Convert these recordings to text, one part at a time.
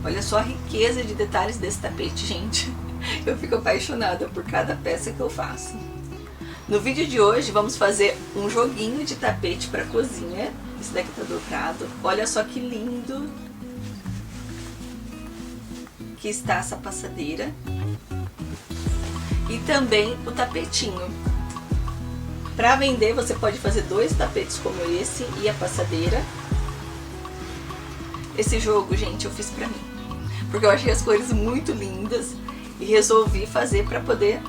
Olha só a riqueza de detalhes desse tapete, gente. Eu fico apaixonada por cada peça que eu faço. No vídeo de hoje vamos fazer um joguinho de tapete para cozinha. Esse daqui tá dobrado. Olha só que lindo que está essa passadeira. E também o tapetinho. Para vender você pode fazer 2 tapetes como esse e a passadeira. Esse jogo, gente, eu fiz pra mim, porque eu achei as cores muito lindas e resolvi fazer para poder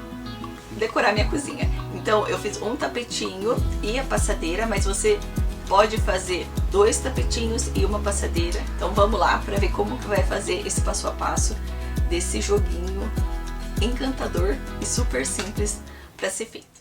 decorar minha cozinha. Então eu fiz um tapetinho e a passadeira, mas você pode fazer 2 tapetinhos e uma passadeira. Então vamos lá para ver como que vai fazer esse passo a passo desse joguinho encantador e super simples para ser feito.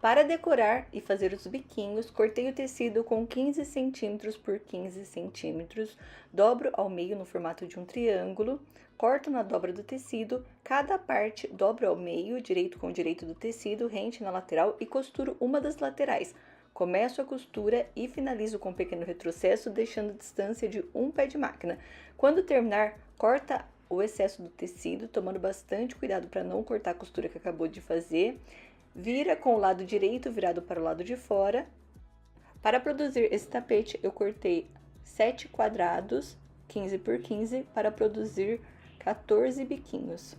Para decorar e fazer os biquinhos, cortei o tecido com 15 centímetros por 15 centímetros, dobro ao meio no formato de um triângulo, corto na dobra do tecido, cada parte dobro ao meio, direito com direito do tecido, rente na lateral e costuro uma das laterais. Começo a costura e finalizo com um pequeno retrocesso, deixando distância de um pé de máquina. Quando terminar, corta o excesso do tecido, tomando bastante cuidado para não cortar a costura que acabou de fazer. Vira com o lado direito virado para o lado de fora. Para produzir esse tapete, eu cortei 7 quadrados, 15 por 15, para produzir 14 biquinhos.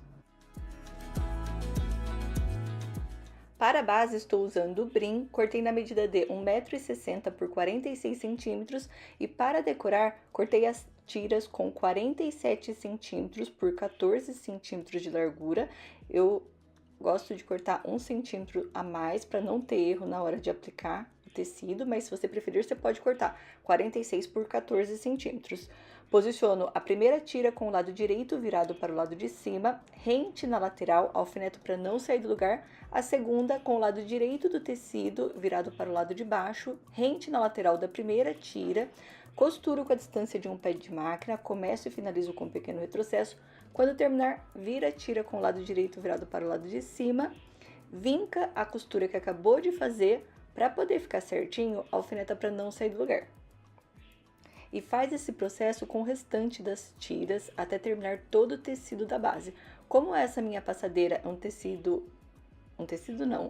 Para a base, estou usando o brim, cortei na medida de 1,60 m por 46 cm e para decorar, cortei as tiras com 47 cm por 14 cm de largura. Eu gosto de cortar 1 centímetro a mais para não ter erro na hora de aplicar o tecido, mas se você preferir, você pode cortar 46 por 14 centímetros. Posiciono a primeira tira com o lado direito virado para o lado de cima, rente na lateral, alfineto para não sair do lugar. A segunda com o lado direito do tecido virado para o lado de baixo, rente na lateral da primeira tira. Costuro com a distância de um pé de máquina, começo e finalizo com um pequeno retrocesso. Quando terminar, vira a tira com o lado direito virado para o lado de cima, vinca a costura que acabou de fazer, para poder ficar certinho, alfineta para não sair do lugar. E faz esse processo com o restante das tiras até terminar todo o tecido da base. Como essa minha passadeira é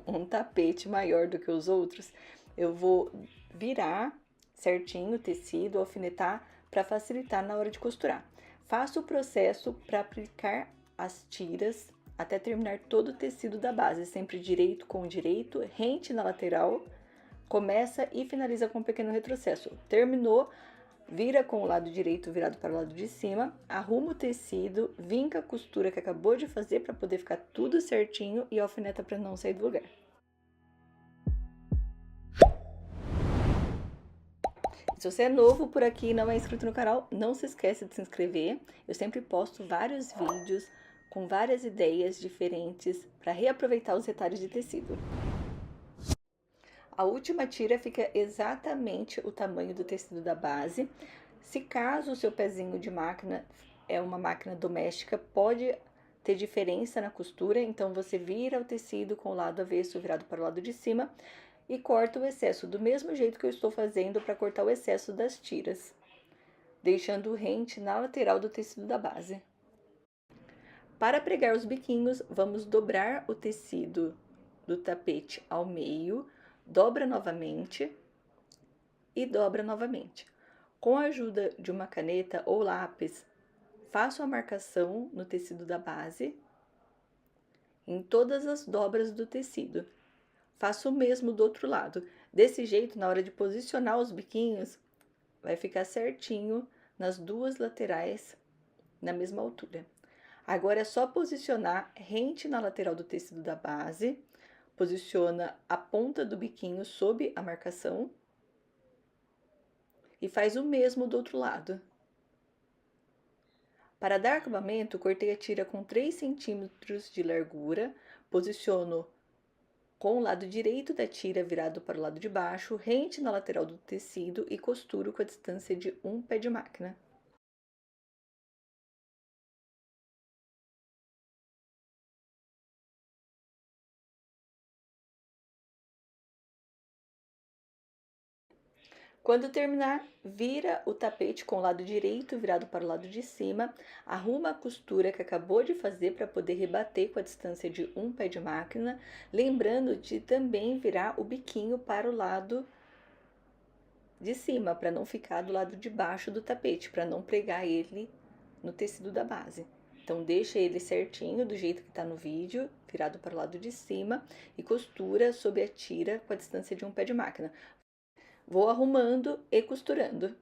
um tapete maior do que os outros, eu vou virar certinho o tecido, alfinetar para facilitar na hora de costurar. Faço o processo para aplicar as tiras até terminar todo o tecido da base, sempre direito com direito, rente na lateral, começa e finaliza com um pequeno retrocesso. Terminou, vira com o lado direito virado para o lado de cima, arruma o tecido, vinca a costura que acabou de fazer para poder ficar tudo certinho e alfineta para não sair do lugar. Se você é novo por aqui e não é inscrito no canal, não se esqueça de se inscrever. Eu sempre posto vários vídeos com várias ideias diferentes para reaproveitar os retalhos de tecido. A última tira fica exatamente o tamanho do tecido da base. Se caso o seu pezinho de máquina é uma máquina doméstica, pode ter diferença na costura, então você vira o tecido com o lado avesso virado para o lado de cima e corta o excesso, do mesmo jeito que eu estou fazendo para cortar o excesso das tiras, deixando rente na lateral do tecido da base. Para pregar os biquinhos, vamos dobrar o tecido do tapete ao meio, dobra novamente e dobra novamente. Com a ajuda de uma caneta ou lápis, faço a marcação no tecido da base, em todas as dobras do tecido. Faço o mesmo do outro lado. Desse jeito, na hora de posicionar os biquinhos, vai ficar certinho nas duas laterais, na mesma altura. Agora é só posicionar rente na lateral do tecido da base, posiciona a ponta do biquinho sob a marcação e faz o mesmo do outro lado. Para dar acabamento, cortei a tira com 3 centímetros de largura, posiciono com o lado direito da tira virado para o lado de baixo, rente na lateral do tecido e costuro com a distância de um pé de máquina. Quando terminar, vira o tapete com o lado direito virado para o lado de cima, arruma a costura que acabou de fazer para poder rebater com a distância de um pé de máquina, lembrando de também virar o biquinho para o lado de cima, para não ficar do lado de baixo do tapete, para não pregar ele no tecido da base. Então, deixa ele certinho, do jeito que está no vídeo, virado para o lado de cima, e costura sob a tira com a distância de um pé de máquina. Vou arrumando e costurando.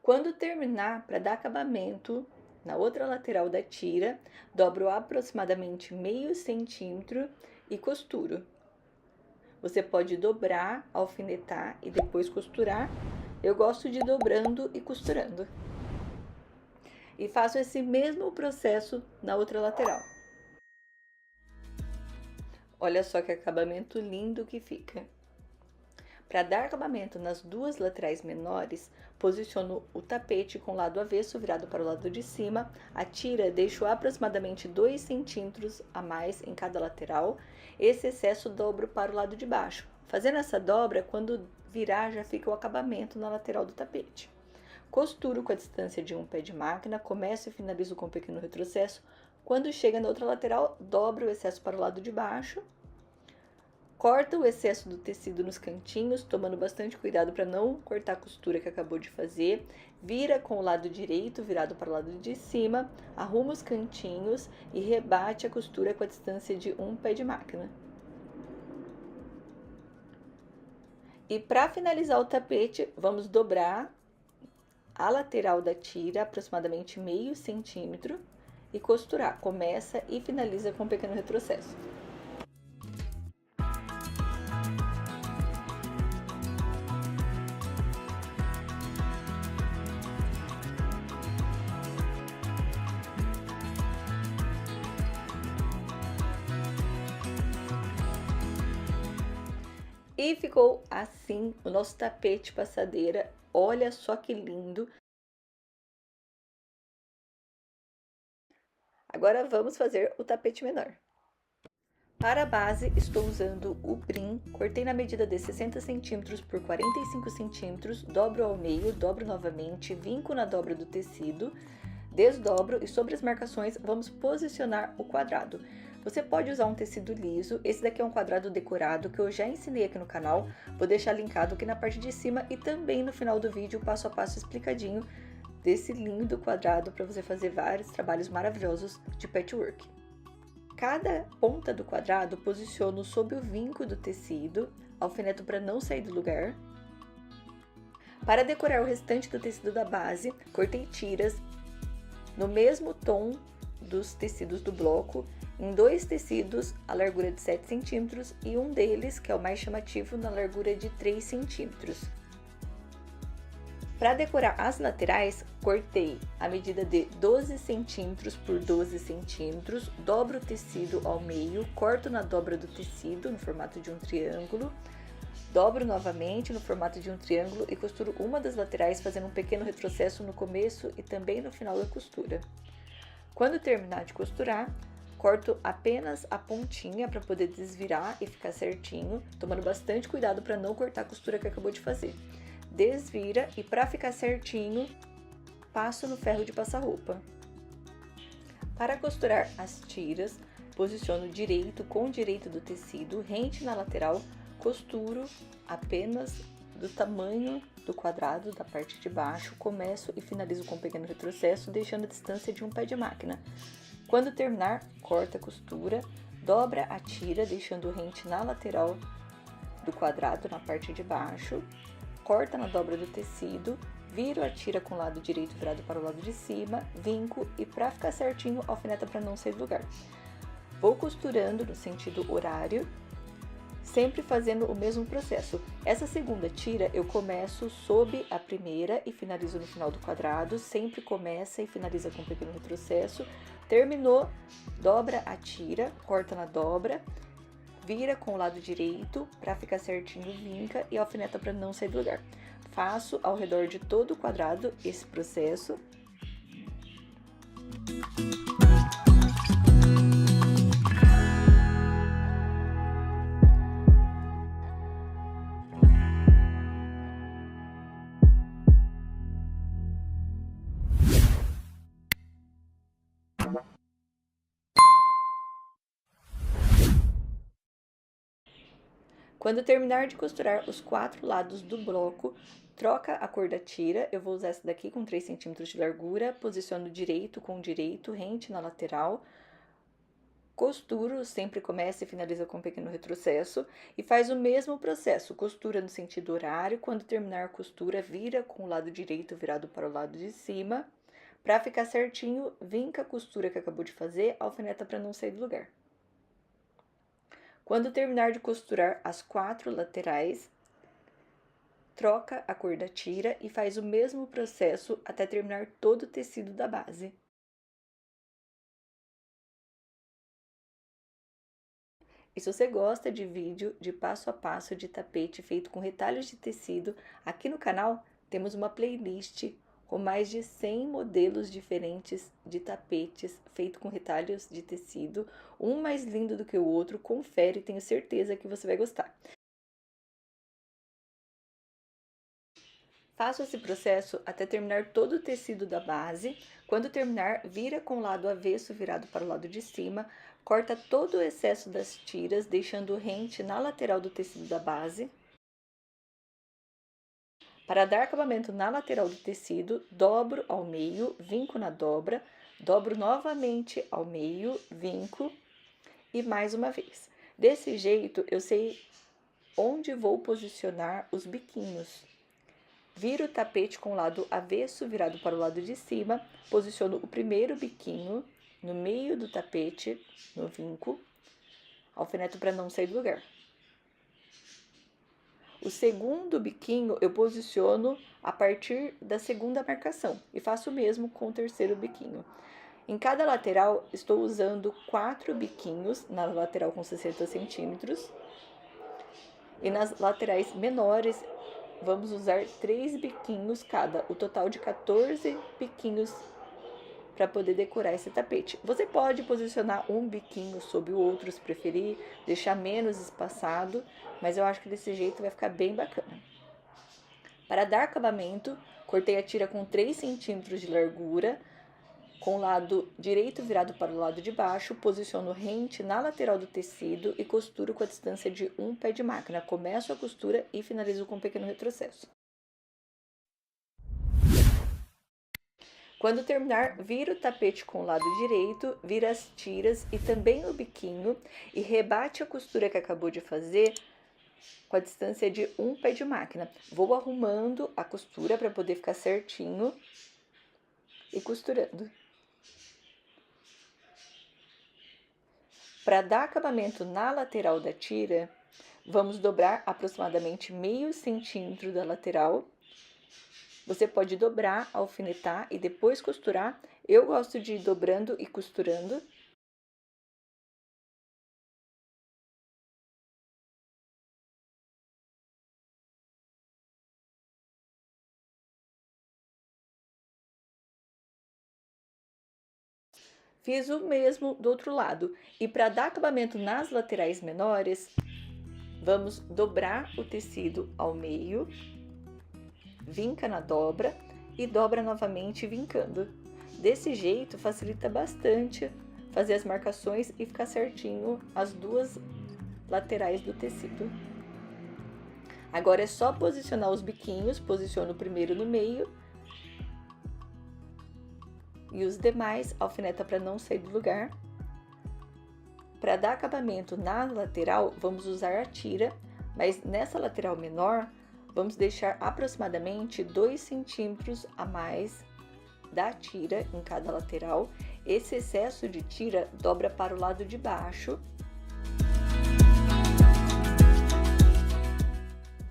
Quando terminar, para dar acabamento na outra lateral da tira, dobro aproximadamente meio centímetro e costuro. Você pode dobrar, alfinetar e depois costurar. Eu gosto de dobrando e costurando. E faço esse mesmo processo na outra lateral. Olha só que acabamento lindo que fica. Para dar acabamento nas duas laterais menores, posiciono o tapete com o lado avesso virado para o lado de cima. A tira deixo aproximadamente 2 centímetros a mais em cada lateral. Esse excesso dobro para o lado de baixo. Fazendo essa dobra, quando virar já fica o acabamento na lateral do tapete. Costuro com a distância de um pé de máquina, começo e finalizo com um pequeno retrocesso. Quando chega na outra lateral, dobro o excesso para o lado de baixo. Corta o excesso do tecido nos cantinhos, tomando bastante cuidado para não cortar a costura que acabou de fazer. Vira com o lado direito virado para o lado de cima, arruma os cantinhos e rebate a costura com a distância de um pé de máquina. E para finalizar o tapete, vamos dobrar a lateral da tira aproximadamente meio centímetro e costurar. Começa e finaliza com um pequeno retrocesso. E ficou assim o nosso tapete passadeira. Olha só que lindo! Agora vamos fazer o tapete menor. Para a base, estou usando o brim. Cortei na medida de 60 cm por 45 cm, dobro ao meio, dobro novamente, vinco na dobra do tecido, desdobro e sobre as marcações vamos posicionar o quadrado. Você pode usar um tecido liso, esse daqui é um quadrado decorado que eu já ensinei aqui no canal, vou deixar linkado aqui na parte de cima e também no final do vídeo passo a passo explicadinho desse lindo quadrado para você fazer vários trabalhos maravilhosos de patchwork. Cada ponta do quadrado posiciono sob o vinco do tecido, alfineto para não sair do lugar. Para decorar o restante do tecido da base, cortei tiras no mesmo tom dos tecidos do bloco, em 2 tecidos a largura de 7 cm e um deles, que é o mais chamativo, na largura de 3 cm. Para decorar as laterais, cortei a medida de 12 cm por 12 cm, dobro o tecido ao meio, corto na dobra do tecido no formato de um triângulo, dobro novamente no formato de um triângulo e costuro uma das laterais fazendo um pequeno retrocesso no começo e também no final da costura. Quando terminar de costurar, corto apenas a pontinha para poder desvirar e ficar certinho, tomando bastante cuidado para não cortar a costura que acabou de fazer. Desvira e para ficar certinho, passo no ferro de passar roupa. Para costurar as tiras, posiciono direito com direito do tecido, rente na lateral, costuro apenas do tamanho do quadrado da parte de baixo, começo e finalizo com um pequeno retrocesso, deixando a distância de um pé de máquina. Quando terminar, corta a costura, dobra a tira, deixando rente na lateral do quadrado, na parte de baixo, corta na dobra do tecido, viro a tira com o lado direito virado para o lado de cima, vinco e para ficar certinho, alfineta para não sair do lugar. Vou costurando no sentido horário, sempre fazendo o mesmo processo. Essa segunda tira eu começo sob a primeira e finalizo no final do quadrado, sempre começa e finaliza com um pequeno retrocesso. Terminou, dobra a tira, corta na dobra, vira com o lado direito para ficar certinho, vinca e alfineta para não sair do lugar. Faço ao redor de todo o quadrado esse processo. Quando terminar de costurar os 4 lados do bloco, troca a cor da tira. Eu vou usar essa daqui com 3 centímetros de largura, posiciono direito com direito, rente na lateral. Costuro, sempre começa e finaliza com um pequeno retrocesso. E faz o mesmo processo, costura no sentido horário. Quando terminar a costura, vira com o lado direito virado para o lado de cima. Para ficar certinho, vinca a costura que acabou de fazer, alfineta para não sair do lugar. Quando terminar de costurar as 4 laterais, troca a cor da tira e faz o mesmo processo até terminar todo o tecido da base. E se você gosta de vídeo de passo a passo de tapete feito com retalhos de tecido, aqui no canal temos uma playlist com mais de 100 modelos diferentes de tapetes feito com retalhos de tecido, um mais lindo do que o outro. Confere, tenho certeza que você vai gostar. Faço esse processo até terminar todo o tecido da base. Quando terminar, vira com o lado avesso virado para o lado de cima, corta todo o excesso das tiras, deixando rente na lateral do tecido da base. Para dar acabamento na lateral do tecido, dobro ao meio, vinco na dobra, dobro novamente ao meio, vinco e mais uma vez. Desse jeito, eu sei onde vou posicionar os biquinhos. Viro o tapete com o lado avesso virado para o lado de cima, posiciono o primeiro biquinho no meio do tapete, no vinco, alfineto para não sair do lugar. O segundo biquinho eu posiciono a partir da segunda marcação e faço o mesmo com o terceiro biquinho. Em cada lateral, estou usando 4 biquinhos, na lateral com 60 centímetros, e nas laterais menores, vamos usar 3 biquinhos cada, o total de 14 biquinhos para poder decorar esse tapete. Você pode posicionar um biquinho sobre o outro, se preferir, deixar menos espaçado, mas eu acho que desse jeito vai ficar bem bacana. Para dar acabamento, cortei a tira com 3 centímetros de largura, com o lado direito virado para o lado de baixo, posiciono rente na lateral do tecido e costuro com a distância de um pé de máquina. Começo a costura e finalizo com um pequeno retrocesso. Quando terminar, vira o tapete com o lado direito, vira as tiras e também o biquinho e rebate a costura que acabou de fazer com a distância de um pé de máquina. Vou arrumando a costura para poder ficar certinho e costurando. Para dar acabamento na lateral da tira, vamos dobrar aproximadamente meio centímetro da lateral. Você pode dobrar, alfinetar e depois costurar. Eu gosto de ir dobrando e costurando. Fiz o mesmo do outro lado. E para dar acabamento nas laterais menores, vamos dobrar o tecido ao meio, vinca na dobra e dobra novamente vincando. Desse jeito facilita bastante fazer as marcações e ficar certinho as duas laterais do tecido. Agora é só posicionar os biquinhos, posiciono o primeiro no meio e os demais alfineta para não sair do lugar. Para dar acabamento na lateral, vamos usar a tira, mas nessa lateral menor, vamos deixar aproximadamente 2 centímetros a mais da tira em cada lateral. Esse excesso de tira dobra para o lado de baixo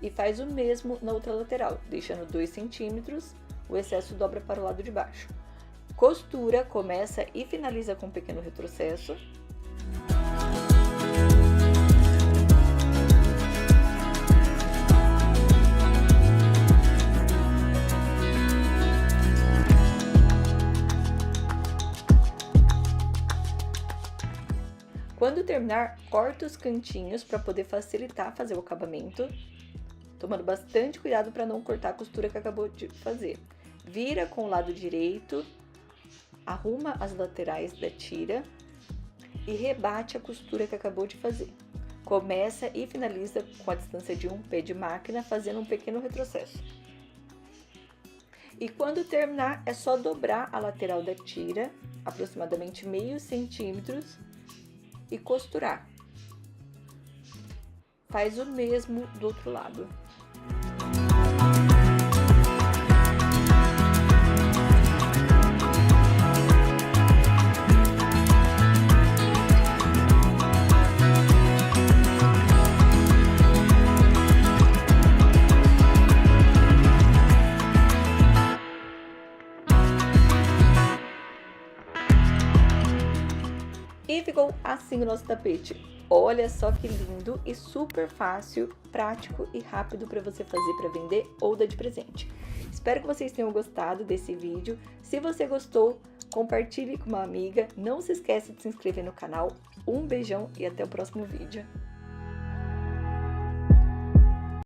e faz o mesmo na outra lateral, deixando 2 centímetros, o excesso dobra para o lado de baixo. Costura, começa e finaliza com um pequeno retrocesso. Quando terminar, corta os cantinhos para poder facilitar fazer o acabamento, tomando bastante cuidado para não cortar a costura que acabou de fazer. Vira com o lado direito arruma as laterais da tira e rebate a costura que acabou de fazer. Começa e finaliza com a distância de um pé de máquina, fazendo um pequeno retrocesso. E quando terminar, é só dobrar a lateral da tira, aproximadamente meio centímetro, e costurar. Faz o mesmo do outro lado. E ficou assim o nosso tapete. Olha só que lindo e super fácil, prático e rápido para você fazer para vender ou dar de presente. Espero que vocês tenham gostado desse vídeo. Se você gostou, compartilhe com uma amiga. Não se esqueça de se inscrever no canal. Um beijão e até o próximo vídeo.